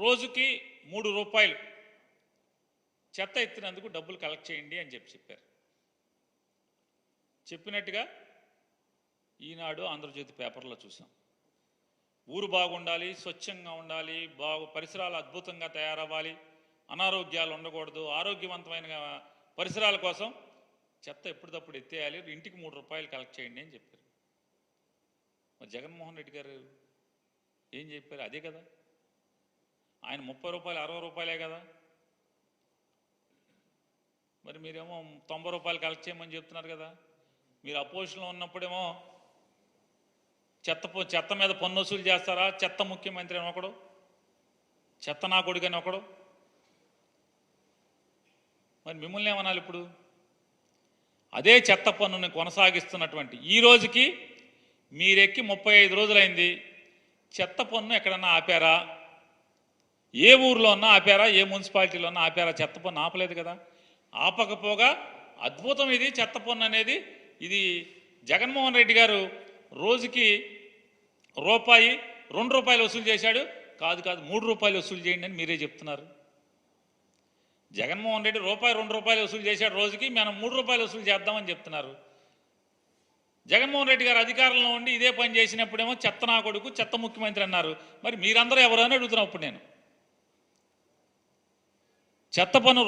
రోజుకి 3 రూపాయలు చెత్త ఎత్తినందుకు డబ్బులు కలెక్ట్ చేయండి అని చెప్పారు. చెప్పినట్టుగా ఈనాడు ఆంధ్రజ్యోతి పేపర్లో చూసాం. ఊరు బాగుండాలి, స్వచ్ఛంగా ఉండాలి, పరిసరాలు అద్భుతంగా తయారవ్వాలి, అనారోగ్యాలు ఉండకూడదు, ఆరోగ్యవంతమైన పరిసరాల కోసం చెత్త ఎప్పటికప్పుడు ఎత్తేయాలి, ఇంటికి 3 రూపాయలు కలెక్ట్ చేయండి అని చెప్పారు. మరి జగన్మోహన్ రెడ్డి గారు ఏం చెప్పారు? అదే కదా. ఆయన 30 రూపాయలు 60 రూపాయలే కదా. మరి మీరేమో 90 రూపాయలు కలెక్ట్ చేయమని చెప్తున్నారు కదా. మీరు అపోజిషన్లో ఉన్నప్పుడేమో చెత్త మీద పన్ను వసూలు చేస్తారా? చెత్త ముఖ్యమంత్రి అని ఒకడు, చెత్త నా కొడుకు అని ఒకడు. మరి మిమ్మల్ని ఏమనాలి ఇప్పుడు? అదే చెత్త పన్నుని కొనసాగిస్తున్నటువంటి ఈ రోజుకి మీరెక్కి 35 రోజులైంది. చెత్త పన్ను ఎక్కడన్నా ఆపారా? ఏ ఊర్లో ఉన్నా ఆపారా? ఏ మున్సిపాలిటీలో ఉన్నా ఆపారా? చెత్త పన్ను ఆపలేదు కదా. ఆపకపోగా అద్భుతం ఇది చెత్త పన్ను అనేది. ఇది జగన్మోహన్ రెడ్డి గారు రోజుకి రూపాయి 2 రూపాయలు వసూలు చేశాడు. కాదు 3 రూపాయలు వసూలు చేయండి అని మీరే చెప్తున్నారు. జగన్మోహన్ రెడ్డి రూపాయి 2 రూపాయలు వసూలు చేశాడు రోజుకి, మనం 3 రూపాయలు వసూలు చేద్దామని చెప్తున్నారు. జగన్మోహన్ రెడ్డి గారు అధికారంలో ఉండి ఇదే పని చేసినప్పుడేమో చెత్త నా కొడుకు, చెత్త ముఖ్యమంత్రి అన్నారు. మరి మీరందరూ ఎవరు అని అడుగుతున్నప్పుడు నేను చెత్త పన్ను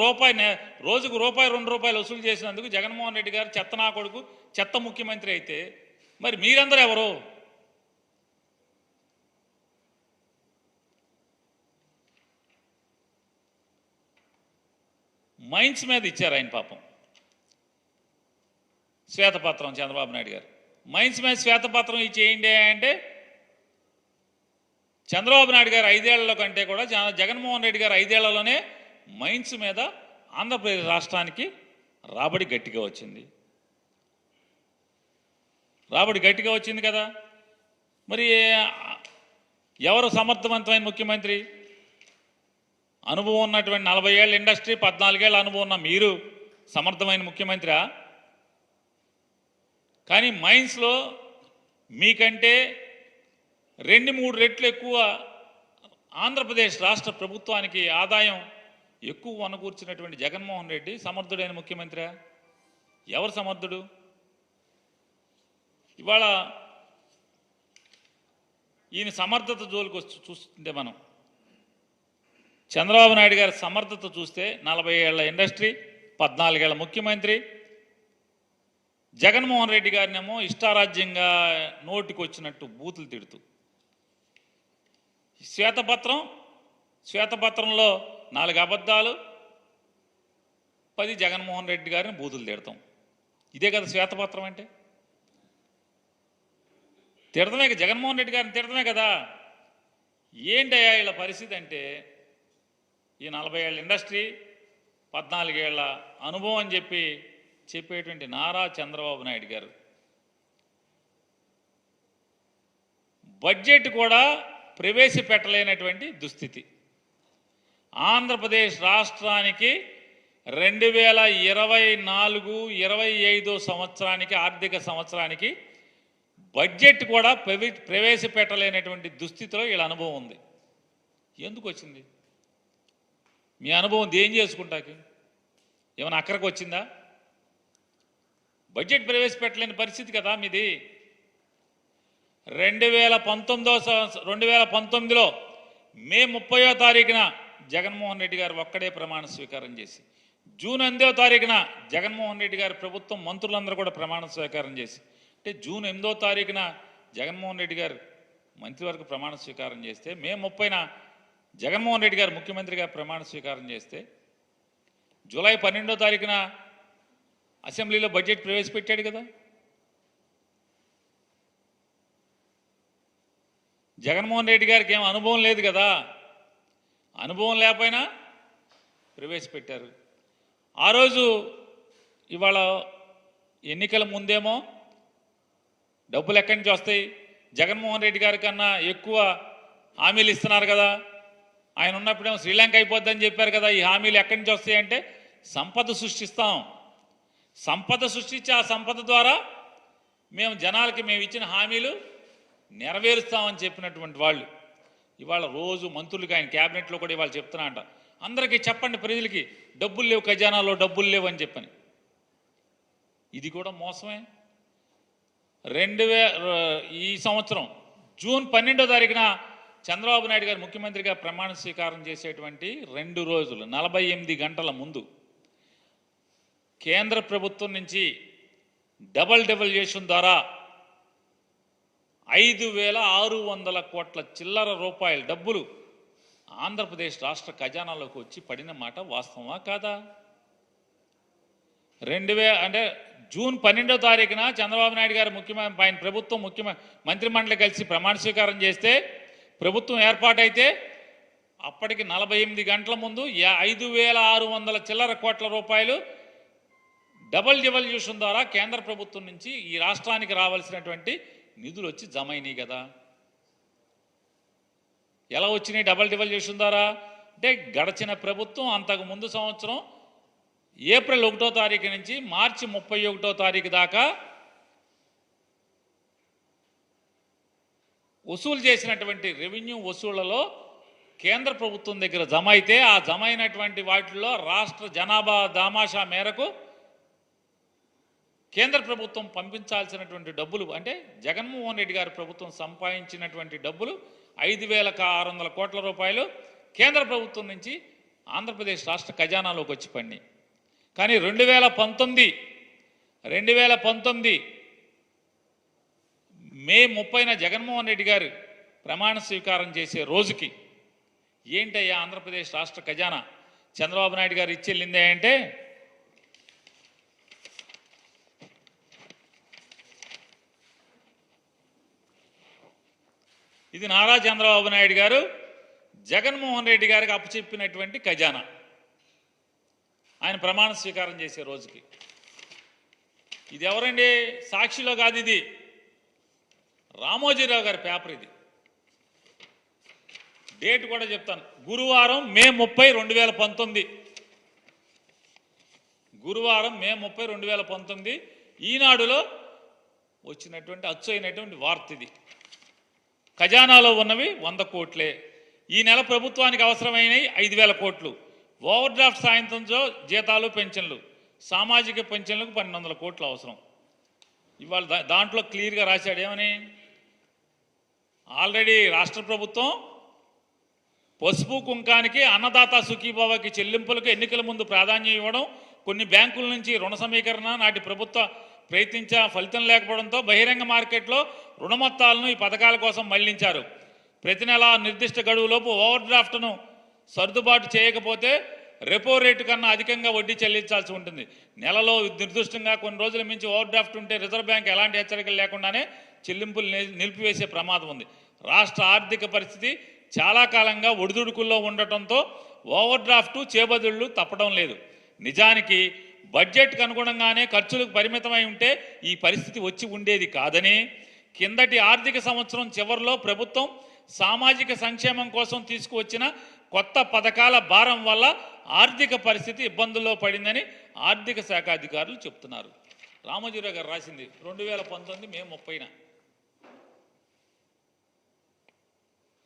రోజుకు రూపాయి 2 రూపాయలు వసూలు చేసినందుకు జగన్మోహన్ రెడ్డి గారు చెత్త నా కొడుకు, చెత్త ముఖ్యమంత్రి అయితే మరి మీరందరూ ఎవరు? మైన్స్ మీద ఇచ్చారు ఆయన పాపం శ్వేతపత్రం. చంద్రబాబు నాయుడు గారు మైన్స్ మీద శ్వేతపత్రం ఇచ్చేయండి అంటే చంద్రబాబు నాయుడు గారు 5 ఏళ్ల కంటే కూడా జగన్మోహన్ రెడ్డి గారు 5 ఏళ్లలోనే మైన్స్ మీద ఆంధ్రప్రదేశ్ రాష్ట్రానికి రాబడి గట్టిగా వచ్చింది కదా. మరి ఎవరు సమర్థవంతమైన ముఖ్యమంత్రి? అనుభవం ఉన్నటువంటి 40 ఏళ్ళ ఇండస్ట్రీ, 14 ఏళ్ళ అనుభవం ఉన్న మీరు సమర్థమైన ముఖ్యమంత్రి? కానీ మైన్స్లో మీకంటే 2-3 రెట్లు ఎక్కువ ఆంధ్రప్రదేశ్ రాష్ట్ర ప్రభుత్వానికి ఆదాయం ఎక్కువ వనకూర్చినటువంటి జగన్మోహన్ రెడ్డి సమర్థుడైన ముఖ్యమంత్రి? ఎవరు సమర్థుడు? ఇవాళ ఈయన సమర్థత జోలికి వచ్చి చూస్తుంటే మనం చంద్రబాబు నాయుడు గారి సమర్థత చూస్తే 40 ఏళ్ల ఇండస్ట్రీ, 14 ఏళ్ల ముఖ్యమంత్రి. జగన్మోహన్ రెడ్డి గారినేమో ఇష్టారాజ్యంగా నోటికి వచ్చినట్టు బూతులు తిడుతూ, శ్వేతపత్రంలో 4 అబద్ధాలు, 10 జగన్మోహన్ రెడ్డి గారిని బూతులు తిడతాం. ఇదే కదా శ్వేతపత్రం అంటే. తిడతమే, జగన్మోహన్ రెడ్డి గారిని తిడతమే కదా. ఏంటయ్యా వీళ్ళ పరిస్థితి అంటే, ఈ 40 ఏళ్ళ ఇండస్ట్రీ, 14 ఏళ్ల అనుభవం అని చెప్పేటువంటి నారా చంద్రబాబు నాయుడు గారు బడ్జెట్ కూడా ప్రవేశపెట్టలేనటువంటి దుస్థితి. ఆంధ్రప్రదేశ్ రాష్ట్రానికి 2024-25 సంవత్సరానికి, ఆర్థిక సంవత్సరానికి బడ్జెట్ కూడా ప్రవేశపెట్టలేనటువంటి దుస్థితిలో వీళ్ళ అనుభవం ఉంది. ఎందుకు వచ్చింది? మీ అనుభవం ఏం చేసుకుంటాకి? ఏమైనా అక్కడికి వచ్చిందా? బడ్జెట్ ప్రవేశపెట్టలేని పరిస్థితి కదా మీది. 2019లో మే 30వ తారీఖున జగన్మోహన్ రెడ్డి గారు ఒక్కడే ప్రమాణ స్వీకారం చేసి, జూన్ 8వ తారీఖున జగన్మోహన్ రెడ్డి గారి ప్రభుత్వం మంత్రులందరూ కూడా ప్రమాణ స్వీకారం చేసి, అంటే జూన్ 8వ తారీఖున జగన్మోహన్ రెడ్డి గారు మంత్రివర్గ ప్రమాణ స్వీకారం చేస్తే, మే 30న జగన్మోహన్ రెడ్డి గారు ముఖ్యమంత్రిగా ప్రమాణ స్వీకారం చేస్తే, జూలై 12వ తారీఖున అసెంబ్లీలో బడ్జెట్ ప్రవేశపెట్టాడు కదా. జగన్మోహన్ రెడ్డి గారికి ఏం అనుభవం లేదు కదా. అనుభవం లేకపోయినా ప్రవేశపెట్టారు. ఆ రోజు ఇవాళ ఎన్నికల ముందేమో డబ్బులు ఎక్కడి నుంచి వస్తాయి, జగన్మోహన్ రెడ్డి గారి కన్నా ఎక్కువ హామీలు ఇస్తున్నారు కదా, ఆయన ఉన్నప్పుడేమో శ్రీలంక అయిపోద్దని చెప్పారు కదా. ఈ హామీలు ఎక్కడి నుంచి వస్తాయంటే సంపద సృష్టిస్తాం, సంపద సృష్టించి ఆ సంపద ద్వారా మేము జనాలకి మేము ఇచ్చిన హామీలు నెరవేరుస్తామని చెప్పినటువంటి వాళ్ళు ఇవాళ రోజు మంత్రులకి ఆయన క్యాబినెట్లో కూడా ఇవాళ చెప్తున్నా అంట, అందరికీ చెప్పండి ప్రజలకి డబ్బులు లేవు, ఖజానాలో డబ్బులు లేవు అని చెప్పని. ఇది కూడా మోసమే. ఈ సంవత్సరం జూన్ 12వ తారీఖున చంద్రబాబు నాయుడు గారు ముఖ్యమంత్రిగా ప్రమాణ స్వీకారం చేసేటువంటి 2 రోజులు 48 గంటల ముందు కేంద్ర ప్రభుత్వం నుంచి డబల్ డెవల్యూషన్ ద్వారా 5,600 కోట్ల చిల్లర రూపాయల డబ్బులు ఆంధ్రప్రదేశ్ రాష్ట్ర ఖజానాలోకి వచ్చి పడిన మాట వాస్తవమా కాదా? అంటే జూన్ 12వ తారీఖున చంద్రబాబు నాయుడు గారు ఆయన ప్రభుత్వం మంత్రిమండలి కలిసి ప్రమాణ స్వీకారం చేస్తే, ప్రభుత్వం ఏర్పాటైతే అప్పటికి 48 గంటల ముందు 5,600 చిల్లర కోట్ల రూపాయలు డబల్ డెవల్యూషన్ ద్వారా కేంద్ర ప్రభుత్వం నుంచి ఈ రాష్ట్రానికి రావాల్సినటువంటి నిధులు వచ్చి జమ అయినాయి కదా. ఎలా వచ్చినాయి డబల్ డెవల్యూషన్ ద్వారా? అంటే గడచిన ప్రభుత్వం అంతకు ముందు సంవత్సరం ఏప్రిల్ 1వ తారీఖు నుంచి మార్చి 31వ తారీఖు దాకా వసూలు చేసినటువంటి రెవెన్యూ వసూళ్లలో కేంద్ర ప్రభుత్వం దగ్గర జమ అయితే, ఆ జమ అయినటువంటి వాటిల్లో రాష్ట్ర జనాభా దామాషా మేరకు కేంద్ర ప్రభుత్వం పంపించాల్సినటువంటి డబ్బులు, అంటే జగన్మోహన్ రెడ్డి గారి ప్రభుత్వం సంపాదించినటువంటి డబ్బులు 5,600 కోట్ల రూపాయలు కేంద్ర ప్రభుత్వం నుంచి ఆంధ్రప్రదేశ్ రాష్ట్ర ఖజానాలోకి వచ్చి పడినాయి. కానీ 2019 మే 30న జగన్మోహన్ రెడ్డి గారు ప్రమాణ స్వీకారం చేసే రోజుకి ఏంటయ్యా ఆంధ్రప్రదేశ్ రాష్ట్ర ఖజానా చంద్రబాబు నాయుడు గారు ఇచ్చెళ్ళిందే అంటే, ఇది నారా చంద్రబాబు నాయుడు గారు జగన్మోహన్ రెడ్డి గారికి అప్పచెప్పినటువంటి ఖజానా ఆయన ప్రమాణ స్వీకారం చేసే రోజుకి. ఇది ఎవరండి? సాక్షిలో కాదు, ఇది రామోజీరావు గారి పేపర్. ఇది డేట్ కూడా చెప్తాను, గురువారం మే 30, 2019. గురువారం మే 30, 2019 ఈనాడులో వచ్చినటువంటి అచ్చు అయినటువంటి వార్త ఇది. ఖజానాలో ఉన్నవి 100 కోట్లే. ఈ నెల ప్రభుత్వానికి అవసరమైనవి 5,000 కోట్లు. ఓవర్ డ్రాఫ్ట్ సాయంత్రంతో జీతాలు, పెన్షన్లు, సామాజిక పెన్షన్లకు 1,200 కోట్లు అవసరం. ఇవాళ దాంట్లో క్లియర్గా రాశాడు ఏమని, ఆల్రెడీ రాష్ట్ర ప్రభుత్వం పసుపు కుంకానికి, అన్నదాత సుఖీభావకి చెల్లింపులకు ఎన్నికల ముందు ప్రాధాన్యం ఇవ్వడం, కొన్ని బ్యాంకుల నుంచి రుణ సమీకరణ నాటి ప్రభుత్వ ప్రయత్నించా ఫలితం లేకపోవడంతో బహిరంగ మార్కెట్లో రుణ మొత్తాలను ఈ పథకాల కోసం మళ్లించారు. ప్రతి నెల నిర్దిష్ట గడువులోపు ఓవర్ డ్రాఫ్ట్ను సర్దుబాటు చేయకపోతే రెపో రేటు కన్నా అధికంగా వడ్డీ చెల్లించాల్సి ఉంటుంది. నెలలో నిర్దిష్టంగా కొన్ని రోజుల మించి ఓవర్ డ్రాఫ్ట్ ఉంటే రిజర్వ్ బ్యాంక్ ఎలాంటి హెచ్చరికలు లేకుండానే చెల్లింపులు నిలిపివేసే ప్రమాదం ఉంది. రాష్ట్ర ఆర్థిక పరిస్థితి చాలా కాలంగా ఒడిదుడుకుల్లో ఉండటంతో ఓవర్ డ్రాఫ్ట్ చేబదుళ్లు తప్పడం లేదు. నిజానికి బడ్జెట్కు అనుగుణంగానే ఖర్చులకు పరిమితమై ఉంటే ఈ పరిస్థితి వచ్చి ఉండేది కాదని, కిందటి ఆర్థిక సంవత్సరం చివరిలో ప్రభుత్వం సామాజిక సంక్షేమం కోసం తీసుకువచ్చిన కొత్త పథకాల భారం వల్ల ఆర్థిక పరిస్థితి ఇబ్బందుల్లో పడిందని ఆర్థిక శాఖ అధికారులు చెప్తున్నారు. రామోజీరావు గారు రాసింది 2019 మే 30న.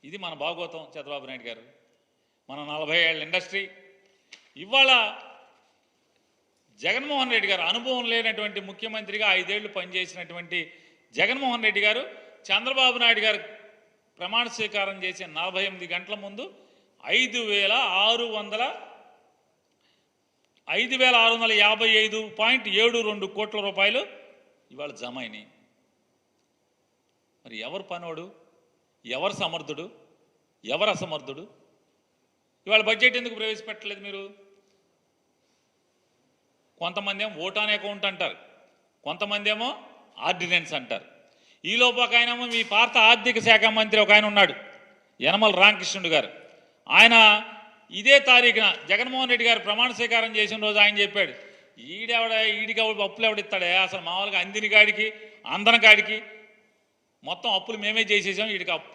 ఇది మన భాగవతం చంద్రబాబు నాయుడు గారు. మన 40 ఏళ్ళ ఇండస్ట్రీ. ఇవాళ జగన్మోహన్ రెడ్డి గారు అనుభవం లేనటువంటి ముఖ్యమంత్రిగా 5 ఏళ్లు పనిచేసినటువంటి జగన్మోహన్ రెడ్డి గారు చంద్రబాబు నాయుడు గారు ప్రమాణ స్వీకారం చేసే 48 గంటల ముందు 5,655.72 కోట్ల రూపాయలు ఇవాళ జమ అయినాయి. మరి ఎవరు పనోడు, ఎవరు సమర్థుడు, ఎవరు అసమర్థుడు? ఇవాళ బడ్జెట్ ఎందుకు ప్రవేశపెట్టలేదు మీరు? కొంతమంది ఏమో ఓటాన్ అకౌంట్ అంటారు, కొంతమంది ఏమో ఆర్డినెన్స్ అంటారు. ఈలోపు ఒక ఆయనేమో మీ పాత ఆర్థిక శాఖ మంత్రి ఒక ఆయన ఉన్నాడు, యనమల రామకృష్ణుడు గారు. ఆయన ఇదే తారీఖున జగన్మోహన్ రెడ్డి గారు ప్రమాణ స్వీకారం చేసిన రోజు ఆయన చెప్పాడు, ఈడికి అప్పులు ఎవడిస్తాడే, అసలు మామూలుగా అందిన కాడికి అందన కాడికి మొత్తం అప్పులు మేమే చేసేసాం, వీడికి అప్పు